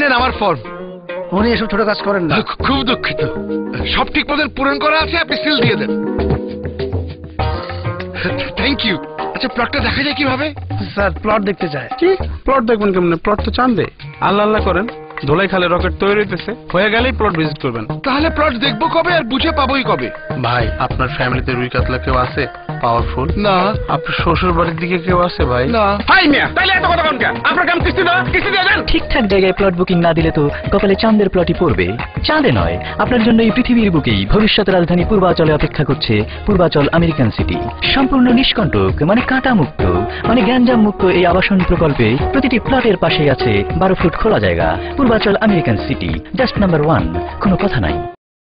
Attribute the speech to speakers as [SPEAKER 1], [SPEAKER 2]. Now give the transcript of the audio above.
[SPEAKER 1] নেন আমার ফর্ম।
[SPEAKER 2] উনি এসব ছোট কাজ করেন না।
[SPEAKER 1] খুব দুঃখিত, সব ঠিক মতন পূরণ করা আছে, আপনি সিল দিয়ে দেন। Thank you. আচ্ছা প্লটটা দেখা যায় কিভাবে?
[SPEAKER 2] স্যার প্লট দেখতে চায়।
[SPEAKER 3] কি প্লট দেখবেন কেমনে? প্লট তো চান্দে। আল্লাহ আল্লাহ করেন, ধোলাই খালে রকেট তৈরি হইতেছে, হয়ে গেলেই প্লট ভিজিট করবেন।
[SPEAKER 1] তাহলে প্লট দেখবো কবে আর বুঝে পাবোই কবে?
[SPEAKER 3] ভাই আপনার ফ্যামিলিতে রুই কাতলা কেউ আছে পাওয়ারফুল?
[SPEAKER 1] না।
[SPEAKER 3] আপনার শ্বশুর বাড়ির দিকে কেউ আছে ভাই?
[SPEAKER 1] না।
[SPEAKER 3] হাই মিয়া, তাইলে এত কথা কোন কেন? আপনার কাম কিস্তি দাও, কিস্তি দিয়ে দেন।
[SPEAKER 4] ঠিকঠাক জায়গায় প্লট বুকিং না দিলে তো কপালে চাঁদের প্লটই পড়বে। চাঁদে নয়, আপনার জন্য এই পৃথিবীর বুকেই ভবিষ্যৎ রাজধানী পূর্বাচলে অপেক্ষা করছে পূর্বাচল আমেরিকান সিটি। সম্পূর্ণ নিষ্কণ্টক, মানে কাঁটা মুক্ত, মানে গ্যাঞ্জাম মুক্ত এই আবাসন প্রকল্পে প্রতিটি প্লটের পাশেই আছে 12 ফুট খোলা জায়গা। Purbachal American city, just number 1, কোনো কথা নাই।